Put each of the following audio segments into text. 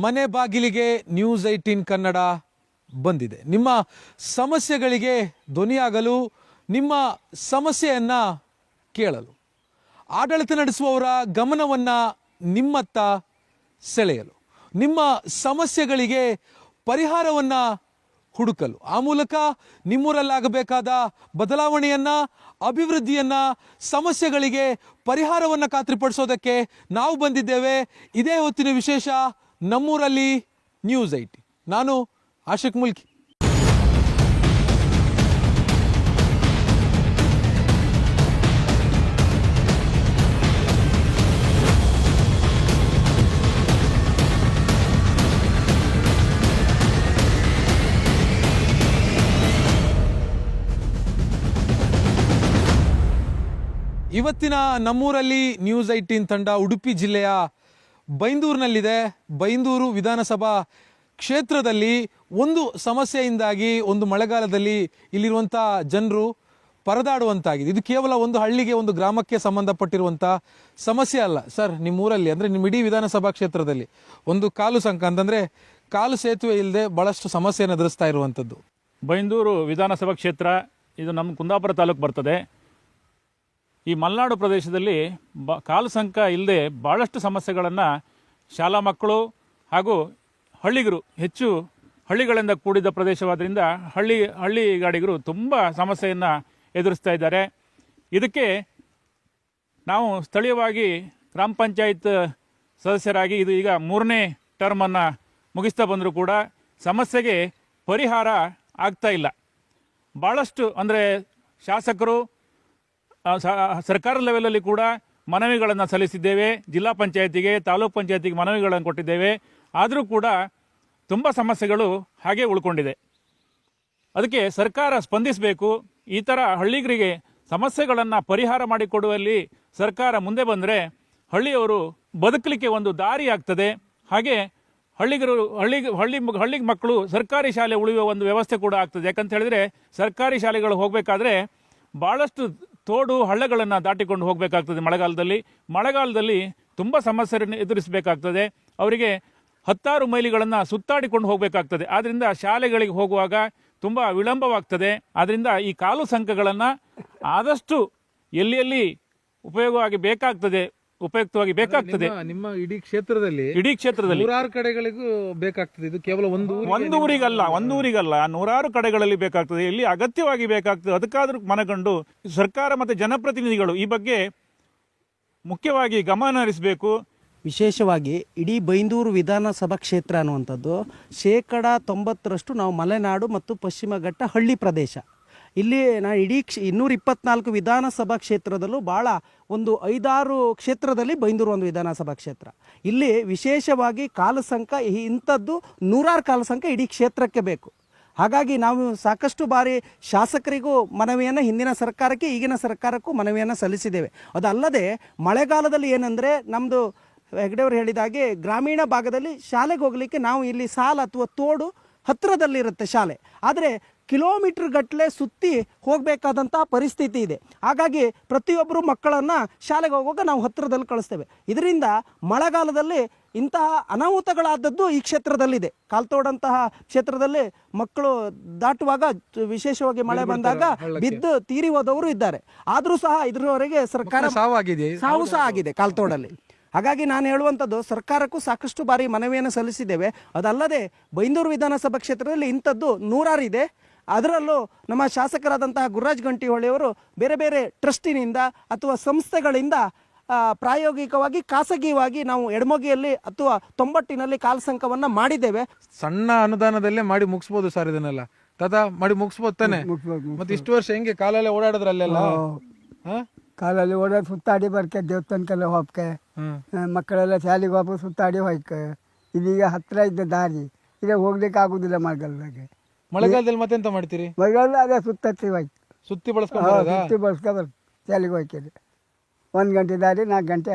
ಮನೆ ಬಾಗಿಲಿಗೆ ನ್ಯೂಸ್ 18 ಕನ್ನಡ ಬಂದಿದೆ. ನಿಮ್ಮ ಸಮಸ್ಯೆಗಳಿಗೆ ಧ್ವನಿಯಾಗಲು, ನಿಮ್ಮ ಸಮಸ್ಯೆಯನ್ನು ಕೇಳಲು, ಆಡಳಿತ ನಡೆಸುವವರ ಗಮನವನ್ನು ನಿಮ್ಮತ್ತ ಸೆಳೆಯಲು, ನಿಮ್ಮ ಸಮಸ್ಯೆಗಳಿಗೆ ಪರಿಹಾರವನ್ನು ಹುಡುಕಲು, ಆ ಮೂಲಕ ನಿಮ್ಮೂರಲ್ಲಾಗಬೇಕಾದ ಬದಲಾವಣೆಯನ್ನು, ಅಭಿವೃದ್ಧಿಯನ್ನು, ಸಮಸ್ಯೆಗಳಿಗೆ ಪರಿಹಾರವನ್ನು ಖಾತ್ರಿಪಡಿಸೋದಕ್ಕೆ ನಾವು ಬಂದಿದ್ದೇವೆ. ಇದೇ ಹೊತ್ತಿನ ವಿಶೇಷ ನಮ್ಮೂರಲ್ಲಿ ನ್ಯೂಸ್ 18. ನಾನು ಆಶಿಕ್ ಮುಲ್ಕಿ. ಇವತ್ತಿನ ನಮ್ಮೂರಲ್ಲಿ ನ್ಯೂಸ್ 18 ತಂಡ ಉಡುಪಿ ಜಿಲ್ಲೆಯ ಬೈಂದೂರಿನಲ್ಲಿದೆ. ಬೈಂದೂರು ವಿಧಾನಸಭಾ ಕ್ಷೇತ್ರದಲ್ಲಿ ಒಂದು ಸಮಸ್ಯೆಯಿಂದಾಗಿ ಒಂದು ಮಳೆಗಾಲದಲ್ಲಿ ಇಲ್ಲಿರುವಂಥ ಜನರು ಪರದಾಡುವಂತಾಗಿದೆ. ಇದು ಕೇವಲ ಒಂದು ಹಳ್ಳಿಗೆ, ಒಂದು ಗ್ರಾಮಕ್ಕೆ ಸಂಬಂಧಪಟ್ಟಿರುವಂಥ ಸಮಸ್ಯೆ ಅಲ್ಲ ಸರ್. ನಿಮ್ಮೂರಲ್ಲಿ ಅಂದರೆ ನಿಮ್ಮ ಇಡೀ ವಿಧಾನಸಭಾ ಕ್ಷೇತ್ರದಲ್ಲಿ ಒಂದು ಕಾಲು ಸಂಕ ಅಂತಂದರೆ ಕಾಲು ಸೇತುವೆ ಇಲ್ಲದೆ ಭಾಳಷ್ಟು ಸಮಸ್ಯೆಯನ್ನು ಎದುರಿಸ್ತಾ ಇರುವಂಥದ್ದು. ಬೈಂದೂರು ವಿಧಾನಸಭಾ ಕ್ಷೇತ್ರ ಇದು ನಮ್ಮ ಕುಂದಾಪುರ ತಾಲೂಕು ಬರ್ತದೆ. ಈ ಮಲೆನಾಡು ಪ್ರದೇಶದಲ್ಲಿ ಕಾಲು ಸಂಕ ಇಲ್ಲದೆ ಭಾಳಷ್ಟು ಸಮಸ್ಯೆಗಳನ್ನು ಶಾಲಾ ಮಕ್ಕಳು ಹಾಗೂ ಹಳ್ಳಿಗರು, ಹೆಚ್ಚು ಹಳ್ಳಿಗಳಿಂದ ಕೂಡಿದ ಪ್ರದೇಶವಾದ್ದರಿಂದ ಹಳ್ಳಿಗಾಡಿಗರು ತುಂಬ ಸಮಸ್ಯೆಯನ್ನು ಎದುರಿಸ್ತಾ ಇದ್ದಾರೆ. ಇದಕ್ಕೆ ನಾವು ಸ್ಥಳೀಯವಾಗಿ ಗ್ರಾಮ ಪಂಚಾಯತ್ ಸದಸ್ಯರಾಗಿ ಇದು ಈಗ 3ನೇ ಟರ್ಮನ್ನು ಮುಗಿಸ್ತಾ ಬಂದರೂ ಕೂಡ ಸಮಸ್ಯೆಗೆ ಪರಿಹಾರ ಆಗ್ತಾ ಇಲ್ಲ. ಭಾಳಷ್ಟು ಅಂದರೆ ಶಾಸಕರು ಸರ್ಕಾರ ಲೆವೆಲಲ್ಲಿ ಕೂಡ ಮನವಿಗಳನ್ನು ಸಲ್ಲಿಸಿದ್ದೇವೆ. ಜಿಲ್ಲಾ ಪಂಚಾಯತಿಗೆ, ತಾಲೂಕು ಪಂಚಾಯತಿಗೆ ಮನವಿಗಳನ್ನು ಕೊಟ್ಟಿದ್ದೇವೆ. ಆದರೂ ಕೂಡ ತುಂಬ ಸಮಸ್ಯೆಗಳು ಹಾಗೆ ಉಳ್ಕೊಂಡಿದೆ. ಅದಕ್ಕೆ ಸರ್ಕಾರ ಸ್ಪಂದಿಸಬೇಕು. ಈ ಥರ ಹಳ್ಳಿಗರಿಗೆ ಸಮಸ್ಯೆಗಳನ್ನು ಪರಿಹಾರ ಮಾಡಿಕೊಡುವಲ್ಲಿ ಸರ್ಕಾರ ಮುಂದೆ ಬಂದರೆ ಹಳ್ಳಿಯವರು ಬದುಕಲಿಕ್ಕೆ ಒಂದು ದಾರಿ ಆಗ್ತದೆ. ಹಾಗೆ ಹಳ್ಳಿ ಮಕ್ಕಳು ಸರ್ಕಾರಿ ಶಾಲೆ ಉಳಿಯುವ ಒಂದು ವ್ಯವಸ್ಥೆ ಕೂಡ ಆಗ್ತದೆ. ಯಾಕಂತ ಹೇಳಿದ್ರೆ ಸರ್ಕಾರಿ ಶಾಲೆಗಳು ಹೋಗಬೇಕಾದ್ರೆ ಭಾಳಷ್ಟು ತೋಡು ಹಳ್ಳಗಳನ್ನು ದಾಟಿಕೊಂಡು ಹೋಗಬೇಕಾಗ್ತದೆ. ಮಳೆಗಾಲದಲ್ಲಿ ತುಂಬ ಸಮಸ್ಯೆಯನ್ನು ಎದುರಿಸಬೇಕಾಗ್ತದೆ. ಅವರಿಗೆ 10 ಮೈಲಿಗಳನ್ನು ಸುತ್ತಾಡಿಕೊಂಡು ಹೋಗಬೇಕಾಗ್ತದೆ. ಆದ್ದರಿಂದ ಶಾಲೆಗಳಿಗೆ ಹೋಗುವಾಗ ತುಂಬ ವಿಳಂಬವಾಗ್ತದೆ. ಆದ್ದರಿಂದ ಈ ಕಾಲು ಸಂಕಗಳನ್ನು ಆದಷ್ಟು ಎಲ್ಲಿ ಉಪಯುಕ್ತವಾಗಿ ಬೇಕಾಗ್ತದೆ. ನಿಮ್ಮ ಇಡೀ ಕ್ಷೇತ್ರದಲ್ಲಿ ನೂರಾರು ಕಡೆಗಳಿಗೂ ಬೇಕಾಗ್ತದೆ. ಇದು ಕೇವಲ ಒಂದು ಊರಿಗಲ್ಲ, ನೂರಾರು ಕಡೆಗಳಲ್ಲಿ ಬೇಕಾಗ್ತದೆ. ಇಲ್ಲಿ ಅಗತ್ಯವಾಗಿ ಬೇಕಾಗ್ತದೆ. ಅದಕ್ಕಾದ್ರೂ ಮನಗಂಡು ಸರ್ಕಾರ ಮತ್ತು ಜನಪ್ರತಿನಿಧಿಗಳು ಈ ಬಗ್ಗೆ ಮುಖ್ಯವಾಗಿ ಗಮನ ಹರಿಸಬೇಕು. ವಿಶೇಷವಾಗಿ ಇಡೀ ಬೈಂದೂರು ವಿಧಾನಸಭಾ ಕ್ಷೇತ್ರ ಅನ್ನುವಂಥದ್ದು 90% ನಾವು ಮಲೆನಾಡು ಮತ್ತು ಪಶ್ಚಿಮ ಘಟ್ಟ ಹಳ್ಳಿ ಪ್ರದೇಶ. ಇಲ್ಲಿ ಇಡೀ 224 ವಿಧಾನಸಭಾ ಕ್ಷೇತ್ರದಲ್ಲೂ ಭಾಳ ಒಂದು 5-6 ಕ್ಷೇತ್ರದಲ್ಲಿ ಬೈಂದೂರು ಒಂದು ವಿಧಾನಸಭಾ ಕ್ಷೇತ್ರ. ಇಲ್ಲಿ ವಿಶೇಷವಾಗಿ ಕಾಲು ಸಂಕ ಇಂಥದ್ದು 100 ಕಾಲು ಸಂಕ ಇಡೀ ಕ್ಷೇತ್ರಕ್ಕೆ ಬೇಕು. ಹಾಗಾಗಿ ನಾವು ಸಾಕಷ್ಟು ಬಾರಿ ಶಾಸಕರಿಗೂ ಮನವಿಯನ್ನು, ಹಿಂದಿನ ಸರ್ಕಾರಕ್ಕೆ ಈಗಿನ ಸರ್ಕಾರಕ್ಕೂ ಮನವಿಯನ್ನು ಸಲ್ಲಿಸಿದ್ದೇವೆ. ಅದಲ್ಲದೆ ಮಳೆಗಾಲದಲ್ಲಿ ಏನಂದರೆ ನಮ್ಮದು ಹೆಗ್ಡೆಯವರು ಹೇಳಿದಾಗೆ ಗ್ರಾಮೀಣ ಭಾಗದಲ್ಲಿ ಶಾಲೆಗೆ ಹೋಗಲಿಕ್ಕೆ ನಾವು ಇಲ್ಲಿ ಸಾಲ ಅಥವಾ ತೋಡು ಹತ್ತಿರದಲ್ಲಿರುತ್ತೆ ಶಾಲೆ, ಆದರೆ ಕಿಲೋಮೀಟರ್ ಗಟ್ಟಲೆ ಸುತ್ತಿ ಹೋಗಬೇಕಾದಂಥ ಪರಿಸ್ಥಿತಿ ಇದೆ. ಹಾಗಾಗಿ ಪ್ರತಿಯೊಬ್ಬರು ಮಕ್ಕಳನ್ನು ಶಾಲೆಗೆ ಹೋಗುವಾಗ ನಾವು ಹತ್ತಿರದಲ್ಲಿ ಕಳಿಸ್ತೇವೆ. ಇದರಿಂದ ಮಳೆಗಾಲದಲ್ಲಿ ಇಂತಹ ಅನಾಹುತಗಳಾದದ್ದು ಈ ಕ್ಷೇತ್ರದಲ್ಲಿದೆ. ಕಾಲ್ತೋಡಂತಹ ಕ್ಷೇತ್ರದಲ್ಲಿ ಮಕ್ಕಳು ದಾಟುವಾಗ ವಿಶೇಷವಾಗಿ ಮಳೆ ಬಂದಾಗ ಬಿದ್ದು ತೀರಿ ಹೋದವರು ಇದ್ದಾರೆ. ಆದರೂ ಸಹ ಇದರವರೆಗೆ ಸರ್ಕಾರ ಸಾವು ಸಹ ಆಗಿದೆ ಕಾಲ್ತೋಡಲ್ಲಿ. ಹಾಗಾಗಿ ನಾನು ಹೇಳುವಂಥದ್ದು, ಸರ್ಕಾರಕ್ಕೂ ಸಾಕಷ್ಟು ಬಾರಿ ಮನವಿಯನ್ನು ಸಲ್ಲಿಸಿದ್ದೇವೆ. ಅದಲ್ಲದೆ ಬೈಂದೂರು ವಿಧಾನಸಭಾ ಕ್ಷೇತ್ರದಲ್ಲಿ ಇಂಥದ್ದು 100 ಇದೆ. ಅದರಲ್ಲೂ ನಮ್ಮ ಶಾಸಕರಾದಂತಹ ಗುರುರಾಜ್ ಗಂಟಿಹೊಳಿಯವರು ಬೇರೆ ಬೇರೆ ಟ್ರಸ್ಟಿನಿಂದ ಅಥವಾ ಸಂಸ್ಥೆಗಳಿಂದ ಪ್ರಾಯೋಗಿಕವಾಗಿ ಖಾಸಗಿಯಾಗಿ ನಾವು ಎಡಮೊಗಿಯಲ್ಲಿ ಅಥವಾ ತೊಂಬಟ್ಟಿನಲ್ಲಿ ಕಾಲು ಸಂಕವನ್ನು ಮಾಡಿದ್ದೇವೆ. ಸಣ್ಣ ಅನುದಾನದಲ್ಲೇ ಮಾಡಿ ಮುಗಿಸ್ಬೋದು ಸರ್. ಇದನ್ನೆಲ್ಲ ಮಾಡಿ ಮುಗಿಸ್ಬೋದು ತಾನೆ. ಮತ್ತೆ ಇಷ್ಟು ವರ್ಷ ಹೆಂಗೆ ಕಾಲಲ್ಲೇ ಓಡಾಡಿದ್ರಲ್ಲೆಲ್ಲ? ಕಾಲಲ್ಲಿ ಓಡಾಡಿ ಸುತ್ತಾಡಿ ಬರ್ಕೆ ದೇವಸ್ಥಾನಕ್ಕೆಲ್ಲ ಹೋಗ್ಕೆ, ಮಕ್ಕಳೆಲ್ಲ ಶಾಲೆಗೆ ಹೋಗ್ಬೇಕು ಸುತ್ತಾಡಿ ಹೋಯ್ಕೆ. ಇದೀಗ ಹತ್ತಿರ ಇದ್ದ ದಾರಿ, ಈಗ ಹೋಗ್ಲಿಕ್ಕೆ ಆಗುದಿಲ್ಲ ಮಳೆಗಾಲದಾಗೆ. ಮಳೆಗಾಲದಲ್ಲಿ ಮತ್ತೆಂತ ಮಾಡ್ತೀರಿ? ಮಳೆಗಾಲ ಅದೇ ಸುತ್ತಿ ಹೋಯ್ತು, ಸುತ್ತಿ ಬಳಸ್ಕೊಂಡು ಶಾಲೆಗೆ ಹೋಯ್ಕೆ. 1 ಗಂಟೆ ದಾರಿ 4 ಗಂಟೆ.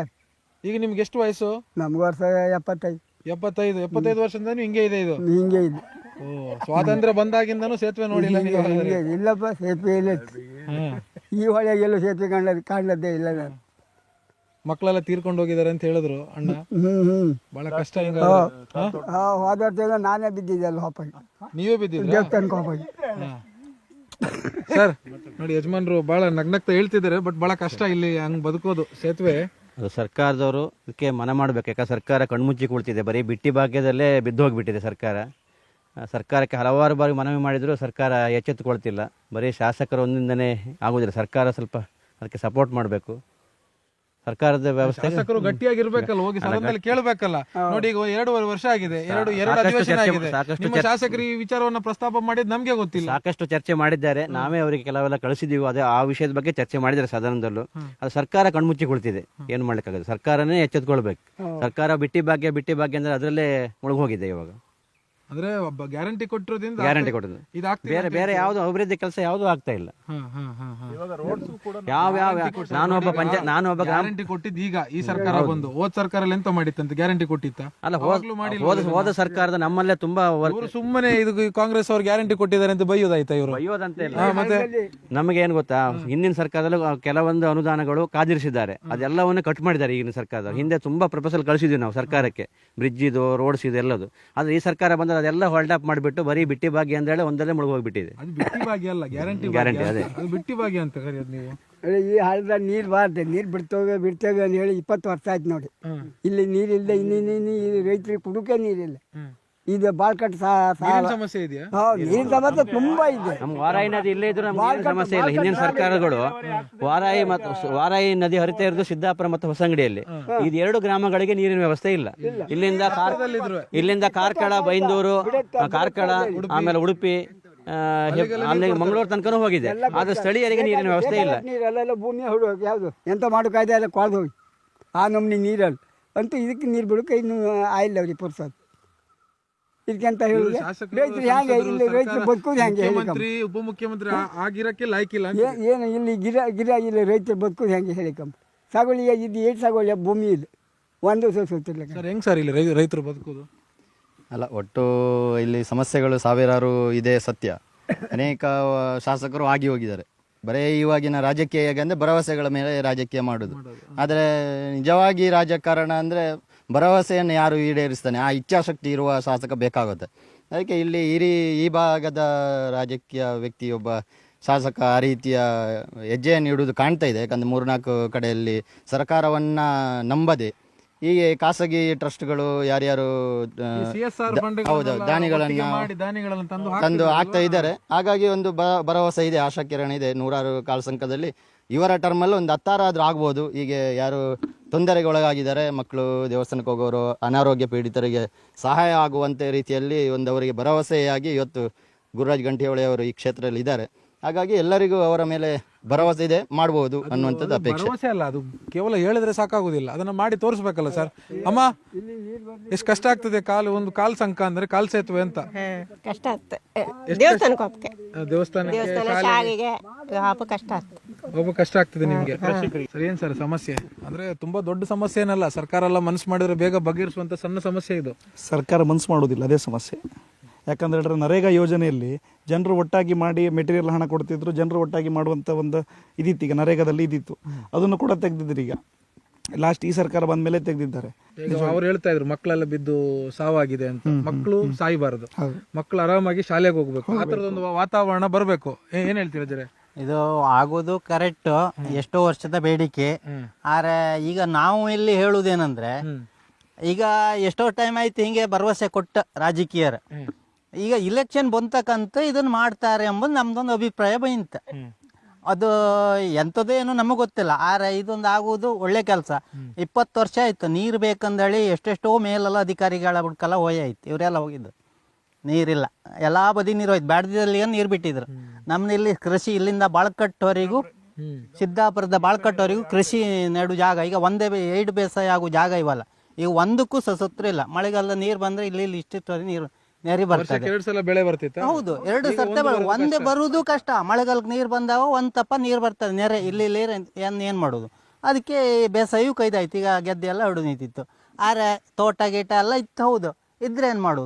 ಈಗ ನಿಮ್ಗೆ ಎಷ್ಟು ವಯಸ್ಸು? ನಮ್ಗೆ ವರ್ಷ 75 ವರ್ಷದಿಂದ ಹಿಂಗೆ ಇದೆ. ಇದು ಹಿಂಗೆ ಇದೆ. ಸ್ವಾತಂತ್ರ್ಯ ಬಂದಾಗಿಂದನೂ ಸೇತುವೆ ನೋಡಿಲ್ಲ? ಇಲ್ಲಪ್ಪ, ಸೇತುವೆ ಇಲ್ಲ. ಈ ಹೊಳೆಗೆಲ್ಲೂ ಸೇತುವೆ ಕಾಣಲದ್ದೇ ಇಲ್ಲ. ಮಕ್ಕಳೆಲ್ಲ ತೀರ್ಕೊಂಡು ಹೋಗಿದ್ದಾರೆ ಅಂತ ಹೇಳಿದ್ರು ಅಣ್ಣ. ಬಹಳ ಕಷ್ಟ ಹಿಂಗ. ಹೋದ ವರ್ಷ ನಾನೇ ಬಿದ್ದಿದ್ದೆ ಅಲ್ಲಿ ಹೋಪಾಗಿ, ನೀವೇ ಬಿದ್ದಿದ್ರಾ? ದೇವಸ್ಥಾನಕ್ಕೆ ಹೋಪಾಗಿ. ಸರ್ ನೋಡಿ, ಯಜಮಾನ್ರು ಬಹಳ ನಗ್ನಗ್ತಾ ಹೇಳ್ತಿದ್ದಾರೆ, ಬಟ್ ಬಹಳ ಕಷ್ಟ ಇಲ್ಲಿ ಹಂಗ್ ಬದುಕೋದು. ಸೇತುವೆ ಅದು ಸರ್ಕಾರದವರು ಇದಕ್ಕೆ ಮನ ಮಾಡಬೇಕು. ಯಾಕಂದ್ರೆ ಸರ್ಕಾರ ಕಣ್ಮುಚ್ಚಿ ಕುಳಿತಿದೆ, ಬರೀ ಬಿಟ್ಟಿ ಭಾಗ್ಯದಲ್ಲೇ ಬಿದ್ದು ಹೋಗಿಬಿಟ್ಟಿದೆ ಸರ್ಕಾರ. ಸರ್ಕಾರಕ್ಕೆ ಹಲವಾರು ಬಾರಿ ಮನವಿ ಮಾಡಿದರೂ ಸರ್ಕಾರ ಎಚ್ಚೆತ್ತುಕೊಳ್ತಿಲ್ಲ. ಬರೀ ಶಾಸಕರ ಒಂದಿಂದನೇ ಆಗೋದಿಲ್ಲ, ಸರ್ಕಾರ ಸ್ವಲ್ಪ ಅದಕ್ಕೆ ಸಪೋರ್ಟ್ ಮಾಡಬೇಕು. ಸರ್ಕಾರದ ವ್ಯವಸ್ಥೆ ಶಾಸಕರು ಗಟ್ಟಿಯಾಗಿರ್ಬೇಕಲ್ಲ, ಹೋಗಿ ಸದನದಲ್ಲಿ ಕೇಳಬೇಕಲ್ಲ. ನೋಡಿ ಈಗ 2.5 ವರ್ಷ ಆಗಿದೆ, ಎರಡು ಅಧಿವೇಶನ ಆಗಿದೆ. ನಿಮ್ಮ ಶಾಸಕರು ಈ ವಿಚಾರವನ್ನ ಪ್ರಸ್ತಾಪ ಮಾಡಿದ್ ನಮ್ಗೆ ಗೊತ್ತಿಲ್ಲ. ಸಾಕಷ್ಟು ಚರ್ಚೆ ಮಾಡಿದ್ದಾರೆ, ನಾವೇ ಅವರಿಗೆ ಕೆಲವೆಲ್ಲ ಕಳಿಸಿದೀವಿ. ಅದೇ ಆ ವಿಷಯದ ಬಗ್ಗೆ ಚರ್ಚೆ ಮಾಡಿದ್ದಾರೆ ಸದನದಲ್ಲೂ. ಅದು ಸರ್ಕಾರ ಕಣ್ಮುಚ್ಚಿ ಕುಳಿತಿದೆ, ಏನು ಮಾಡ್ಲಿಕ್ಕಾಗಲ್ಲ. ಸರ್ಕಾರನೇ ಎಚ್ಚೆತ್ಕೊಳ್ಬೇಕು. ಸರ್ಕಾರ ಬಿಟ್ಟಿ ಭಾಗ್ಯ ಅಂದ್ರೆ ಅದರಲ್ಲೇ ಮುಳುಗೋಗಿದೆ ಇವಾಗ. ಅಂದ್ರೆ ಗ್ಯಾರಂಟಿ ಕೊಟ್ಟಿರೋದ್ರಿಂದ ಗ್ಯಾರಂಟಿ ಕೊಟ್ಟದ್ದು ಬೇರೆ ಬೇರೆ ಯಾವ್ದು ಅಭಿವೃದ್ಧಿ ಕೆಲಸ ಯಾವ್ದು ಆಗ್ತಾ ಇಲ್ಲ. ನಾನು ಒಬ್ಬ ಗ್ಯಾರಂಟಿ ಕೊಟ್ಟಿದ್ದು ಈಗ ಈ ಸರ್ಕಾರ ಬಂದು, ಹೋದ್ ಸರ್ಕಾರ ಎಂತ ಮಾಡಿತ್ತಂತ ಗ್ಯಾರಂಟಿ ಕೊಟ್ಟಿತ್ತ? ಅಲ್ಲ, ಹೋದ ಸರ್ಕಾರದ ನಮ್ಮಲ್ಲೇ ತುಂಬಾ ಇವರು ಸುಮ್ಮನೆ ಇದು ಕಾಂಗ್ರೆಸ್ ಅವ್ರು ಗ್ಯಾರಂಟಿ ಕೊಟ್ಟಿದ್ದಾರೆ ಅಂತ ಬೈಯೋದಾಯ್ತಾ ಇವರು? ಬೈಯೋದಂತೆ ಇಲ್ಲ. ಮತ್ತೆ ನಮಗೆ ಏನ್ ಗೊತ್ತಾ, ಹಿಂದಿನ ಸರ್ಕಾರದಲ್ಲೂ ಕೆಲವೊಂದು ಅನುದಾನಗಳು ಕಾದಿರಿಸಿದ್ದಾರೆ, ಅದೆಲ್ಲವನ್ನು ಕಟ್ ಮಾಡಿದ್ದಾರೆ ಈಗಿನ ಸರ್ಕಾರದವರು. ಹಿಂದೆ ತುಂಬಾ ಪ್ರಪೋಸಲ್ ಕಳಿಸಿದ್ವಿ ನಾವು ಸರ್ಕಾರಕ್ಕೆ, ಬ್ರಿಡ್ಜ್ ಇದು, ರೋಡ್ಸ್ ಇದು ಎಲ್ಲದು. ಆದ್ರೆ ಈ ಸರ್ಕಾರ ಬಂದ ಅದೆಲ್ಲ ಹೋಲ್ಡ್ ಅಪ್ ಮಾಡಿಬಿಟ್ಟು ಬರೀ ಬಿಟ್ಟಿ ಭಾಗ್ಯ ಅಂತ ಹೇಳಿ ಒಂದಲ್ಲೇ ಮುಳುಗೋಗ್ಬಿಟ್ಟಿದೆ. ಅದು ಬಿಟ್ಟಿ ಭಾಗ್ಯ ಅಲ್ಲ, ಗ್ಯಾರಂಟಿ ಅದೇ ಅದು ಬಿಟ್ಟಿ ಭಾಗ್ಯ ಅಂತ ಕರೆಯೋದು ನೀವು. ಈ ಹಳ್ಳದ ನೀರು ಬಾರ್ದೆ, ನೀರು ಬಿಡ್ತೇವೆ ಅಂತ ಹೇಳಿ 20 ವರ್ಷ ಆಯ್ತು ನೋಡಿ. ಇಲ್ಲಿ ನೀರಿಲ್ಲ, ಇನ್ನೇನು ರೈತರಿಗೆ ಕುಡುಕೆ ನೀರಿಲ್ಲ. ಇದು ಬಾಳ್ಕಟ್ ಸಮಸ್ಯೆ ಇದೆಯಾ? ನೀರಿನ ಸಮಸ್ಯೆ ತುಂಬಾ ಇದೆ. ನಮ್ಮ ವಾರಾಯಿ ನದಿ ಇಲ್ಲೇ ಇದ್ರು ನಮ್ಗೆ ಸಮಸ್ಯೆ ಇಲ್ಲ. ಹಿಂದಿನ ಸರ್ಕಾರಗಳು ವಾರಾಯಿ ನದಿ ಹರಿತಾ ಇರೋದು ಸಿದ್ದಾಪುರ ಮತ್ತು ಹೊಸಂಗಡಿಯಲ್ಲಿ. ಇದು 2 ಗ್ರಾಮಗಳಿಗೆ ನೀರಿನ ವ್ಯವಸ್ಥೆ ಇಲ್ಲ. ಇಲ್ಲಿಂದ ಕಾರ್ಕಳ, ಬೈಂದೂರು, ಕಾರ್ಕಳ, ಆಮೇಲೆ ಉಡುಪಿ, ಅಲ್ಲಿ ಮಂಗಳೂರು ತನಕನೂ ಹೋಗಿದೆ. ಆದ್ರೆ ಸ್ಥಳೀಯರಿಗೆ ನೀರಿನ ವ್ಯವಸ್ಥೆ ಇಲ್ಲ. ನೀರೆಲ್ಲ ಭೂಮಿ ಹುಡುಗ ಯಾವ್ದು ಎಂತ ಮಾಡು ಕಾಯ್ದೆ ಎಲ್ಲ ಕೊಳ್ದು ಹೋಗಿ ಆ ನಮ್ನಿ ನೀರಲ್ಲಿ ಅಂತೂ ಇದಕ್ಕೆ ನೀರು ಬಿಡೋಕೆ ಇನ್ನು ಆಯಿಲ್ಲ ಅವ್ರಿಗೆ ಪುರ್ಸೋದು. ಇದಕ್ಕೆಂತ ಹೇಳಿದ್ರೆ ರೈತರು ಹೆಂಗೆ ಇಲ್ಲಿ ರೈತರು ಬದುಕೋದು ಹೆಂಗೆ? ಮುಖ್ಯಮಂತ್ರಿ ಉಪಮುಖ್ಯಮಂತ್ರಿ ಆಗಿರಕ್ಕೆ ಲಾಯ್ಕಿಲ್ಲ. ಏನು ಇಲ್ಲಿ ಗಿರ ಇಲ್ಲಿ ರೈತರು ಬದುಕೋದು ಹೆಂಗೆ ಹೇಳಿಕಂಬ? ಸಾಗುವಳಿಗೆ ಇದು 8 ಸಾಗುವಳಿಯ ಭೂಮಿ ಇದೆ, ಒಂದು ಸುತ್ತಿಲ್ಲ ಸರ್. ಹೆಂಗ್ ಸರ್ ಇಲ್ಲಿ ರೈತರು ಬದುಕೋದು? ಅಲ್ಲ, ಒಟ್ಟು ಇಲ್ಲಿ ಸಮಸ್ಯೆಗಳು ಸಾವಿರಾರು ಇದೆ ಸತ್ಯ. ಅನೇಕ ಶಾಸಕರು ಆಗಿ ಹೋಗಿದ್ದಾರೆ. ಬರೀ ಇವಾಗಿನ ರಾಜಕೀಯ ಹೇಗೆ ಅಂದರೆ ಭರವಸೆಗಳ ಮೇಲೆ ರಾಜಕೀಯ ಮಾಡೋದು. ಆದರೆ ನಿಜವಾಗಿ ರಾಜಕಾರಣ ಅಂದರೆ ಭರವಸೆಯನ್ನು ಯಾರು ಈಡೇರಿಸ್ತಾನೆ, ಆ ಇಚ್ಛಾಶಕ್ತಿ ಇರುವ ಶಾಸಕ ಬೇಕಾಗುತ್ತೆ. ಅದಕ್ಕೆ ಇಲ್ಲಿ ಈ ಭಾಗದ ರಾಜಕೀಯ ವ್ಯಕ್ತಿಯೊಬ್ಬ ಶಾಸಕ ಆ ರೀತಿಯ ಹೆಜ್ಜೆಯನ್ನು ಇಡುವುದು ಕಾಣ್ತಾ ಇದೆ. ಯಾಕಂದರೆ 3-4 ಕಡೆಯಲ್ಲಿ ಸರ್ಕಾರವನ್ನು ನಂಬದೆ ಹೀಗೆ ಖಾಸಗಿ ಟ್ರಸ್ಟ್ಗಳು ಯಾರ್ಯಾರು ಹೌದು ದಾನಿಗಳನ್ನು ತಂದು ಆಗ್ತಾ ಇದ್ದಾರೆ. ಹಾಗಾಗಿ ಒಂದು ಭರವಸೆ ಇದೆ, ಆಶಾ ಕಿರಣ ಇದೆ. 100 ಕಾಲ ಸಂಖ್ಯದಲ್ಲಿ ಇವರ ಟರ್ಮಲ್ಲಿ ಒಂದು 10 ಆದ್ರೂ ಆಗ್ಬೋದು. ಹೀಗೆ ಯಾರು ತೊಂದರೆಗೆ ಒಳಗಾಗಿದ್ದಾರೆ, ಮಕ್ಕಳು, ದೇವಸ್ಥಾನಕ್ಕೆ ಹೋಗೋರು, ಅನಾರೋಗ್ಯ ಪೀಡಿತರಿಗೆ ಸಹಾಯ ಆಗುವಂತೆ ರೀತಿಯಲ್ಲಿ ಒಂದು ಅವರಿಗೆ ಭರವಸೆಯಾಗಿ ಇವತ್ತು ಗುರುರಾಜ್ ಗಂಟಿಹೊಳೆ ಅವರು ಈ ಕ್ಷೇತ್ರದಲ್ಲಿ ಇದ್ದಾರೆ. ಹಾಗಾಗಿ ಎಲ್ಲರಿಗೂ ಅವರ ಮೇಲೆ ಭರವಸೆ ಇದೆ, ಮಾಡಬಹುದು ಅನ್ನುವಂಥದ್ದು ಅಪೇಕ್ಷೆ. ಭರವಸೆ ಅಲ್ಲ, ಅದು ಕೇವಲ ಹೇಳಿದ್ರೆ ಸಾಕಾಗುದಿಲ್ಲ, ಅದನ್ನ ಮಾಡಿ ತೋರಿಸ್ಬೇಕಲ್ಲ ಸರ್. ಅಮ್ಮ, ಎಷ್ಟು ಕಷ್ಟ ಆಗ್ತದೆ ಒಂದು ಕಾಲ್ ಸಂಕ ಅಂದ್ರೆ ಕಾಲ್ ಸೇತುವೆ ಅಂತ. ಕಷ್ಟ ಆಗ್ತದೆ, ದೇವಸ್ಥಾನಕ್ಕೆ ಹೋಗಕ್ಕೆ, ದೇವಸ್ಥಾನಕ್ಕೆ ಹೋಗೋ ಕಷ್ಟ ಆಗ್ತದೆ ನಿಮ್ಗೆ. ಸರ್, ಏನ್ ಸರ್ ಸಮಸ್ಯೆ ಅಂದ್ರೆ ತುಂಬಾ ದೊಡ್ಡ ಸಮಸ್ಯೆ ಏನಲ್ಲ, ಸರ್ಕಾರ ಎಲ್ಲ ಮನಸ್ಸು ಮಾಡಿದ್ರೆ ಬೇಗ ಬಗೆಹರಿಸುವಂತ ಸಣ್ಣ ಸಮಸ್ಯೆ ಇದು. ಸರ್ಕಾರ ಮನಸ್ಸು ಮಾಡೋದಿಲ್ಲ, ಅದೇ ಸಮಸ್ಯೆ. ಯಾಕಂದ್ರೆ ಹೇಳಿದ್ರೆ ನರೇಗಾ ಯೋಜನೆಯಲ್ಲಿ ಜನರು ಒಟ್ಟಾಗಿ ಮಾಡಿ ಮೆಟೀರಿಯಲ್ ಹಣ ಕೊಡ್ತಿದ್ರು, ಜನರು ಒಟ್ಟಾಗಿ ಮಾಡುವಂಥ ಒಂದು ಇದಿತ್ತು. ಈಗ ನರೇಗಾದಲ್ಲಿ ಇದಿತ್ತು, ಅದನ್ನು ಕೂಡ ತೆಗೆದಿದ್ರು. ಈಗ ಲಾಸ್ಟ್ ಈ ಸರ್ಕಾರ ಬಂದ ಮೇಲೆ ತೆಗೆದಿದ್ದಾರೆ. ಅವ್ರು ಹೇಳ್ತಾ ಇದ್ರು ಮಕ್ಕಳೆಲ್ಲ ಬಿದ್ದು ಸಾವಾಗಿದೆ ಅಂತ. ಮಕ್ಕಳು ಸಾಯಬಾರದು, ಮಕ್ಕಳು ಆರಾಮಾಗಿ ಶಾಲೆಗೆ ಹೋಗ್ಬೇಕು, ಆ ತರದೊಂದು ವಾತಾವರಣ ಬರಬೇಕು. ಏನ್ ಹೇಳ್ತೀರಾ ಜರೆ? ಇದು ಆಗೋದು ಕರೆಕ್ಟ್, ಎಷ್ಟೋ ವರ್ಷದ ಬೇಡಿಕೆ. ಆದ್ರೆ ಈಗ ನಾವು ಇಲ್ಲಿ ಹೇಳುವುದೇನಂದ್ರೆ, ಈಗ ಎಷ್ಟೋ ಟೈಮ್ ಆಯ್ತು ಹಿಂಗೆ ಭರವಸೆ ಕೊಟ್ಟ ರಾಜಕೀಯರು. ಈಗ ಇಲೆಕ್ಷನ್ ಬಂತಕ್ಕಂತ ಇದನ್ನ ಮಾಡ್ತಾರೆ ಎಂಬುದು ನಮ್ದೊಂದು ಅಭಿಪ್ರಾಯ ಬಂತ. ಅದು ಎಂಥದ್ದೇನು ನಮಗೆ ಗೊತ್ತಿಲ್ಲ. ಆದ್ರೆ ಇದೊಂದು ಆಗುವುದು ಒಳ್ಳೆ ಕೆಲಸ. 20 ವರ್ಷ ಆಯ್ತು ನೀರು ಬೇಕಂದೇಳಿ ಎಷ್ಟೆಷ್ಟೋ ಮೇಲೆಲ್ಲ ಅಧಿಕಾರಿಗಳ ಹುಡ್ಕೆಲ್ಲ ಹೋಯ್ತು. ಇವರೆಲ್ಲ ಹೋಗಿದ್ದು, ನೀರಿಲ್ಲ, ಎಲ್ಲಾ ಬದಿ ನೀರು ಹೋಯ್ತು. ಬ್ಯಾಡದಲ್ಲಿ ನೀರು ಬಿಟ್ಟಿದ್ರು. ನಮ್ದು ಇಲ್ಲಿ ಕೃಷಿ ಇಲ್ಲಿಂದ ಬಾಳ್ಕಟ್ಟವರೆಗೂ, ಸಿದ್ದಾಪುರದ ಬಾಳ್ಕಟ್ಟವರೆಗೂ ಕೃಷಿ ನೆಡು ಜಾಗ. ಈಗ ಒಂದೇ 2 ಬೇಸಾಯ ಆಗೋ ಜಾಗ ಇವಲ್ಲ. ಈಗ ಒಂದಕ್ಕೂ ಸಸತ್ರ ಇಲ್ಲ. ಮಳೆಗಾಲದ ನೀರು ಬಂದ್ರೆ ಇಲ್ಲಿ ಇಷ್ಟಿಟ್ಟು ನೀರು ನೆರೆ ಬರ್ತದೆ. 2 ಸಲ ಬೆಳೆ ಬರ್ತಿತ್ತು. ಹೌದು, 2 ಸರ್ತೆ ಒಂದೇ ಬರುವುದು ಕಷ್ಟ. ಮಳೆಗಾಲಕ್ಕೆ ನೀರು ಬಂದಾವ, ಒಂದ್ ತಪ್ಪ ನೀರು ಬರ್ತದೆ ನೆರೆ. ಇಲ್ಲಿ ಏನ್ ಮಾಡುದು? ಅದಕ್ಕೆ ಬೇಸಾಯೂ ಕೈದಾಯ್ತು. ಈಗ ಗೆದ್ದೆ ಎಲ್ಲ ಹಿಡಿದು ನಿಂತಿತ್ತು. ಆದ್ರೆ ತೋಟ ಗೀಟ ಎಲ್ಲ ಇತ್ತು. ಹೌದು, ಇದ್ರೆ ಏನ್ ಮಾಡು?